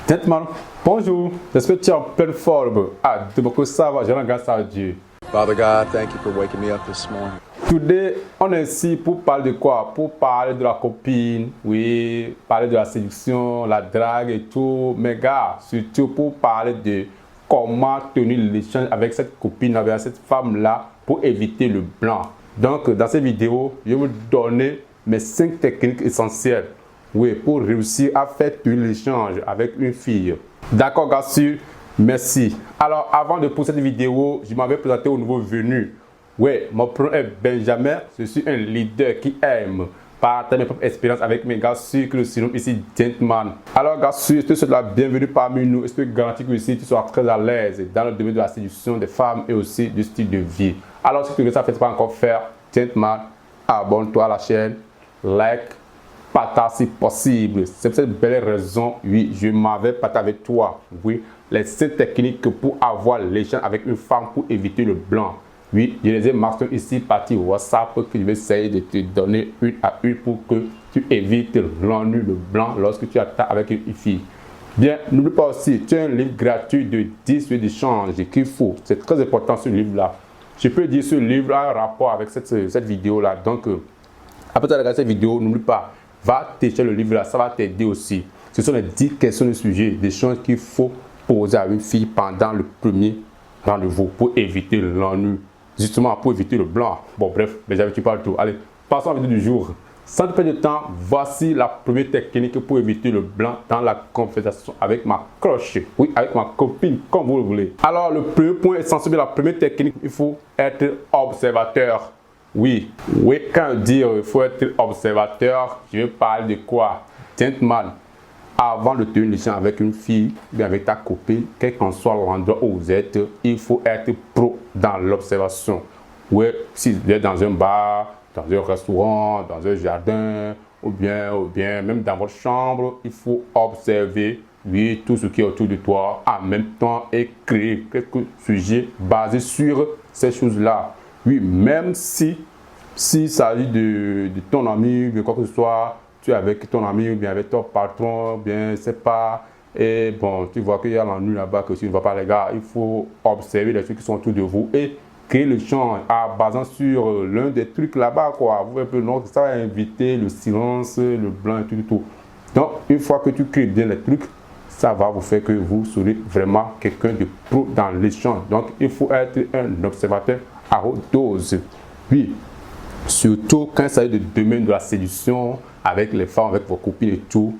Gentlemen, bonjour, j'espère que tu es en pleine forme. Ah, de beaucoup ça va, je rends grâce à Dieu. Father God, thank you for waking me up this morning. Today, on est ici pour parler de quoi? Pour parler de la copine, oui, parler de la séduction, la drague et tout. Mais gars, surtout pour parler de comment tenir l'échange avec cette copine, avec cette femme-là, pour éviter le blanc. Donc, dans cette vidéo, je vais vous donner mes 5 techniques essentielles. Oui, pour réussir à faire tenir l'échange avec une fille. D'accord, gars, sûr? Merci. Alors, avant de poser cette vidéo, je m'avais présenté au nouveau venu. Oui, mon prénom est Benjamin. Je suis un leader qui aime partager mes propres expériences avec mes gars sûrs que le surnom ici Gentleman. Alors, gars sûrs, je te souhaite la bienvenue parmi nous. Et je te garantis que ici, tu seras très à l'aise dans le domaine de la séduction des femmes et aussi du style de vie. Alors, si tu ne sais pas encore faire, Gentleman, abonne-toi à la chaîne, like, partage si possible. C'est pour cette belle raison, oui, je m'avais partagé avec toi, oui, les 5 techniques pour avoir l'échange avec une femme pour éviter le blanc. Oui, je les ai marquées ici partie WhatsApp que je vais essayer de te donner une à une pour que tu évites l'ennui, le blanc lorsque tu attends avec une fille. Bien, n'oublie pas aussi, tu as un livre gratuit de 10 lieux d'échange qu'il faut. C'est très important ce livre-là. Je peux dire ce livre a un rapport avec cette vidéo-là. Donc, après avoir regardé cette vidéo, n'oublie pas, va télécharger le livre là, ça va t'aider aussi. Ce sont les 10 questions de sujet, des choses qu'il faut poser à une fille pendant le premier rendez-vous pour éviter l'ennui, justement pour éviter le blanc. Bon, bref, déjà tu parles tout. Allez, passons à la vidéo du jour. Sans perdre de temps, voici la première technique pour éviter le blanc dans la conversation avec ma crush. Oui, avec ma copine, comme vous le voulez. Alors, le premier point essentiel de la première technique, il faut être observateur. Oui, quand je dis il faut être observateur, je veux parler de quoi? Gentleman, avant de tenir l'échange avec une fille, bien avec ta copine, quel qu'en soit l'endroit où vous êtes, il faut être pro dans l'observation. Oui, si vous êtes dans un bar, dans un restaurant, dans un jardin, ou bien même dans votre chambre, il faut observer, oui, tout ce qui est autour de toi, en même temps et créer quelques sujets basés sur ces choses-là. Oui, même s'il s'agit de ton ami, de quoi que ce soit, tu es avec ton ami ou bien avec ton patron, bien, c'est pas. Et bon, tu vois qu'il y a l'ennui là-bas, que tu ne vois pas, les gars, il faut observer les trucs qui sont autour de vous et créer le champ en basant sur l'un des trucs là-bas, quoi. Vous voyez un peu, donc ça va inviter le silence, le blanc et tout. Donc, une fois que tu crées bien les trucs, ça va vous faire que vous serez vraiment quelqu'un de pro dans l'échange. Donc, il faut être un observateur à haute dose. Oui, surtout quand il s'agit de domaine de la séduction, avec les femmes, avec vos copines et tout,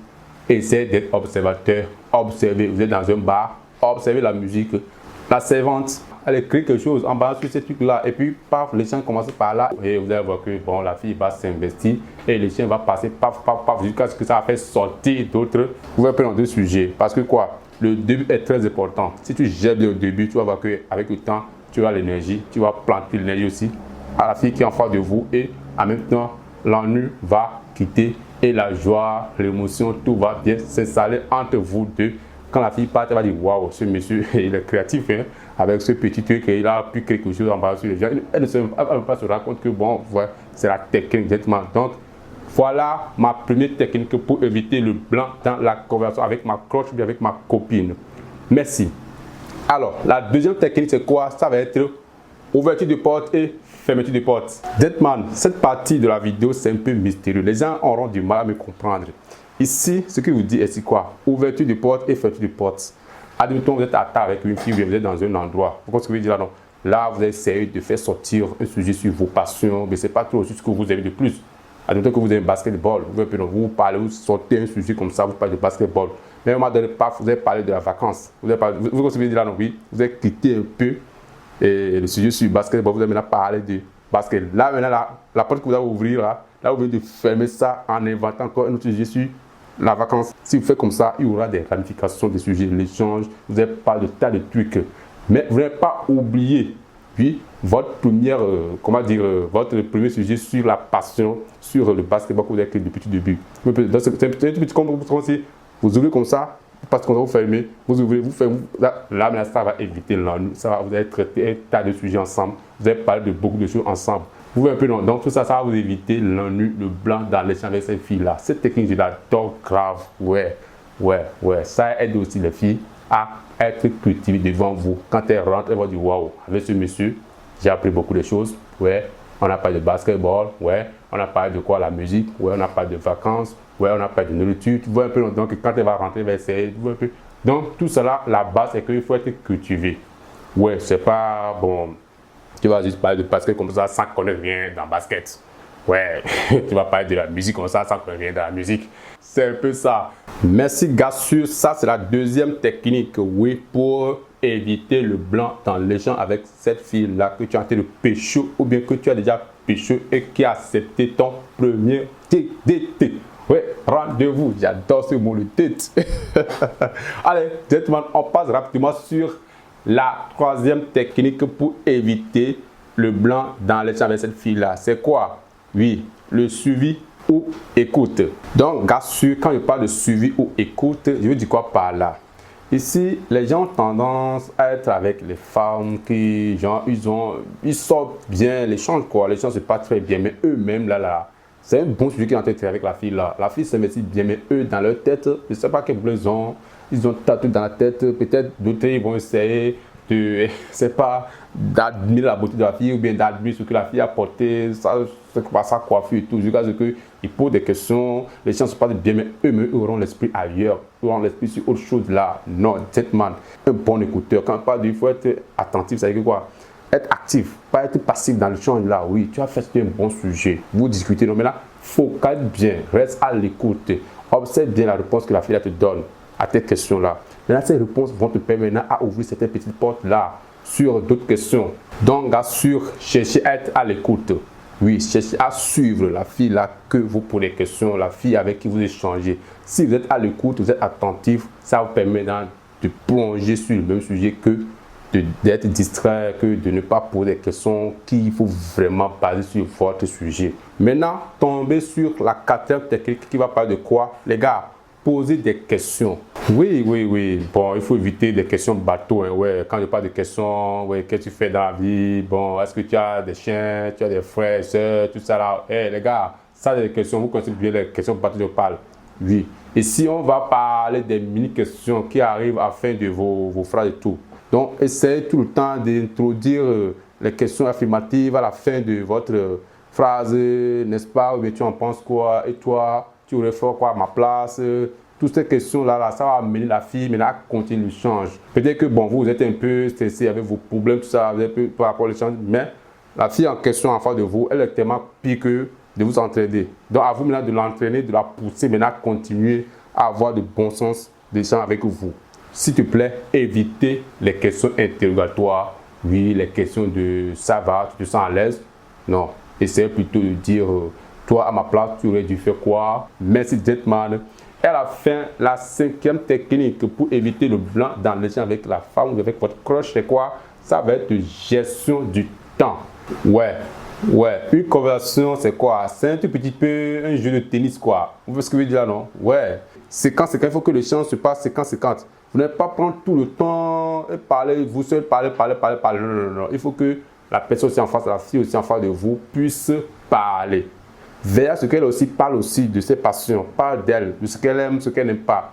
essayez d'être observateur. Observez, vous êtes dans un bar, observez la musique. La servante, elle écrit quelque chose en bas sur ces trucs-là. Et puis, paf, l'échange commence par là. Et vous allez voir que bon, la fille va s'investir et l'échange va passer paf, jusqu'à ce que ça va faire sortir d'autres. Vous allez prendre 2 sujets. Parce que quoi? Le début est très important. Si tu gères bien au début, tu vas voir qu'avec le temps, tu as l'énergie, tu vas planter l'énergie aussi à la fille qui est en face de vous et en même temps, l'ennui va quitter et la joie, l'émotion, tout va bien s'installer entre vous deux. Quand la fille part, elle va dire waouh, ce monsieur, il est créatif, hein, avec ce petit truc, il a pu quelque chose en bas sur les gens. Elle ne va pas se rendre compte que bon, voilà, c'est la technique directement. Donc, voilà ma première technique pour éviter le blanc dans la conversation avec ma crush ou avec ma copine. Merci. Alors, la deuxième technique, c'est quoi? Ça va être ouverture de porte et fermeture de porte. Gentleman, cette partie de la vidéo, c'est un peu mystérieux. Les gens auront du mal à me comprendre. Ici, ce que je vous dis, c'est quoi? Ouverture de porte et fermeture de porte. Admettons, vous êtes à table avec une fille, vous êtes dans un endroit. Vous comprenez ce que je veux dire là, non? Là, vous essayez de faire sortir un sujet sur vos passions, mais ce n'est pas trop aussi ce que vous aimez de plus. Admettons que vous avez un basketball, vous parlez, vous sortez un sujet comme ça, vous parlez de basketball. Mais à un moment donné, paf, vous avez parlé de la vacance. Vous comprenez ce que je veux dire là, non? Oui, vous avez quitté un peu et le sujet sur le basketball, vous avez maintenant parlé de basket. Là, maintenant, la porte que vous allez ouvrir, là, vous venez de fermer ça en inventant encore un autre sujet sur la vacance. Si vous faites comme ça, il y aura des ramifications des sujets, l'échange, vous avez pas de tas de trucs. Mais vous n'avez pas oublié, puis, votre votre premier sujet sur la passion, sur le basketball que vous avez créé depuis le début. C'est un petit comme vous ouvrez comme ça, parce qu'on va vous fermer, vous ouvrez, vous fermez, là, ça va éviter l'ennui, vous allez traiter un tas de sujets ensemble, vous allez parler de beaucoup de choses ensemble. Vous voyez un peu, non? Donc tout ça, ça va vous éviter l'ennui, le blanc dans l'échange avec cette fille-là. Cette technique, je l'adore grave, ouais. Ouais, ça aide aussi les filles à être cultivées devant vous. Quand elles rentrent, elles vont dire waouh, avec ce monsieur, j'ai appris beaucoup de choses. Ouais, on a parlé de basketball, ouais, on a parlé de quoi, la musique, ouais, on a parlé de vacances, ouais, on a parlé de nourriture. Tu vois un peu, donc quand elle va rentrer, elle va essayer, tu vois un peu. Donc tout cela, la base, c'est qu'il faut être cultivé. Ouais, c'est pas bon, tu vas juste parler de basket comme ça sans connaître rien dans basket. Ouais, tu vas parler de la musique comme ça sans connaître rien dans la musique. C'est un peu ça. Merci Gassur, ça c'est la deuxième technique, oui, pour éviter le blanc dans l'échange avec cette fille-là que tu as en train de pécho ou bien que tu as déjà pécho et qui a accepté ton premier TDT. Oui, rendez-vous, j'adore ce mot, le tête. Allez, gentlemen, on passe rapidement sur la troisième technique pour éviter le blanc dans l'échange avec cette fille-là. C'est quoi? Oui, le suivi ou écoute. Donc, gars sûr, quand je parle de suivi ou écoute, je veux dire quoi par là? Ici, les gens ont tendance à être avec les femmes qui, genre, ils sortent bien, l'échange quoi, l'échange se passe très bien, mais eux-mêmes, là, c'est un bon sujet qui est en tête avec la fille là. La fille s'investit bien, mais eux, dans leur tête, je ne sais pas quel problème ils ont tatoué dans la tête, peut-être d'autres, ils vont essayer de, c'est pas d'admirer la beauté de la fille ou bien d'admirer ce que la fille a porté, sa coiffure et tout, jusqu'à ce qu'ils posent des questions, les gens se passent bien, mais eux auront l'esprit ailleurs, ils auront l'esprit sur autre chose là. Non, gentleman, un bon écouteur, quand on parle il faut être attentif, ça veut dire quoi? Être actif, pas être passif dans le champ là, oui, tu as fait un bon sujet, vous discutez, non mais là, focalise bien, reste à l'écoute, observe bien la réponse que la fille te donne à tes questions là. Maintenant, ces réponses vont te permettre à ouvrir certaines petites portes là sur d'autres questions. Donc, assure, cherchez à être à l'écoute. Oui, cherchez à suivre la fille là que vous posez des questions, la fille avec qui vous échangez. Si vous êtes à l'écoute, vous êtes attentif, ça vous permet de plonger sur le même sujet que d'être distrait, que de ne pas poser des questions qu'il faut vraiment baser sur votre sujet. Maintenant, tombez sur la quatrième technique qui va parler de quoi? Les gars, poser des questions. Oui. Bon, il faut éviter des questions bateau. Hein. Ouais, quand je parle de questions, ouais, qu'est-ce que tu fais dans la vie? Bon, est-ce que tu as des chiens, tu as des frères, soeurs, tout ça là? Hey, les gars, ça c'est des questions. Vous connaissez bien les questions bateau, je parle. Oui. Et si on va parler des mini-questions qui arrivent à la fin de vos phrases et tout. Donc, essayez tout le temps d'introduire les questions affirmatives à la fin de votre phrase, n'est-ce pas? Ou bien tu en penses quoi? Et toi? Tu aurais fait quoi à ma place? Toutes ces questions-là, ça va amener la fille maintenant à continuer l'échange. Peut-être que bon, vous êtes un peu stressé avec vos problèmes, tout ça, par rapport à l'échange, mais la fille en question en face de vous, elle est tellement pire que de vous entraîner. Donc à vous maintenant de l'entraîner, de la pousser maintenant à continuer à avoir de bon sens d'échange avec vous. S'il te plaît, évitez les questions interrogatoires. Oui, les questions de ça va, tu te sens à l'aise? Non, essayez plutôt de dire... toi, à ma place, tu aurais dû faire quoi? Merci, gentleman. Et à la fin, la cinquième technique pour éviter le blanc dans l'échange avec la femme ou avec votre crush, c'est quoi? Ça va être gestion du temps. Ouais. Une conversation, c'est quoi? C'est un tout petit peu un jeu de tennis, quoi. Vous voyez ce que je veux dire là, non? Ouais. Séquence, il faut que l'échange se passe séquence. Vous n'allez pas prendre tout le temps et parler, vous seul, parler. Non. Il faut que la personne aussi en face, la fille aussi en face de vous, puisse parler. Veillez à ce qu'elle aussi parle aussi de ses passions, parle d'elle, de ce qu'elle aime, ce qu'elle n'aime pas.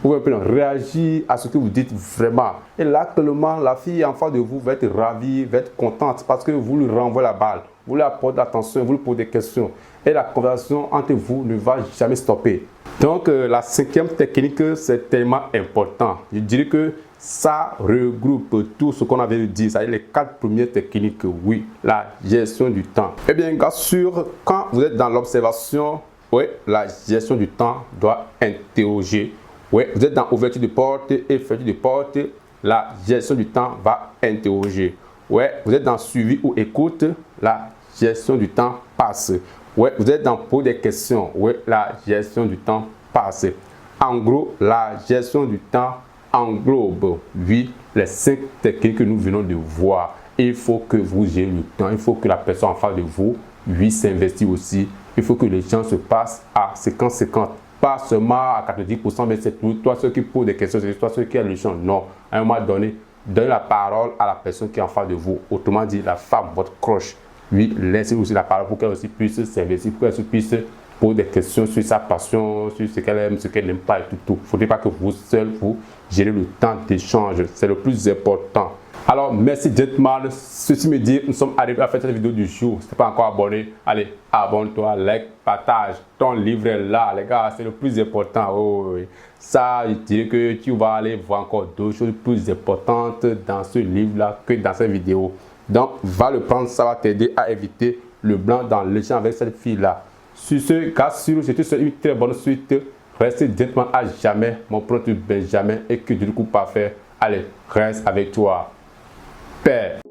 Vous pouvez réagir à ce que vous dites vraiment. Et là, actuellement, la fille en face de vous va être ravie, va être contente parce que vous lui renvoyez la balle, vous lui apportez l'attention, vous lui posez des questions. Et la conversation entre vous ne va jamais stopper. Donc, la cinquième technique, c'est tellement important. Je dirais que ça regroupe tout ce qu'on avait dit, c'est-à-dire les 4 premières techniques, oui, la gestion du temps. Eh bien, bien sûr, quand vous êtes dans l'observation, oui, la gestion du temps doit interroger. Oui, vous êtes dans ouverture de porte et fermeture de porte, la gestion du temps va interroger. Oui, vous êtes dans suivi ou écoute, la gestion du temps passe. Oui, vous êtes dans poser des questions, oui, la gestion du temps passe. En gros, la gestion du temps englobe, oui, les 5 techniques que nous venons de voir. Il faut que vous gériez le temps, il faut que la personne en face de vous, lui, s'investisse aussi. Il faut que les gens se passent à 50-50. Pas seulement à 90%, mais c'est toi ceux qui posent des questions, c'est toi ceux qui ont le champ. Non, à un moment donné, donnez la parole à la personne qui est en face de vous. Autrement dit, la femme, votre crush, lui, laissez aussi la parole pour qu'elle aussi puisse s'investir, pour qu'elle puisse pose des questions sur sa passion, sur ce qu'elle aime, ce qu'elle n'aime pas et tout. Il ne faudrait pas que vous seul, vous gérez le temps d'échange. C'est le plus important. Alors, merci gentlemen. Ceci me dit, nous sommes arrivés à faire cette vidéo du jour. Si tu n'es pas encore abonné, allez, abonne-toi, like, partage. Ton livre est là, les gars, c'est le plus important. Oh, oui. Ça, je dirais que tu vas aller voir encore d'autres choses plus importantes dans ce livre-là que dans cette vidéo. Donc, va le prendre, ça va t'aider à éviter le blanc dans l'échange avec cette fille-là. Sur ce, Cassure, je te souhaite une très bonne suite. Restez gentleman à jamais, mon proche Benjamin, et que du coup parfait. Allez, reste avec toi. Père.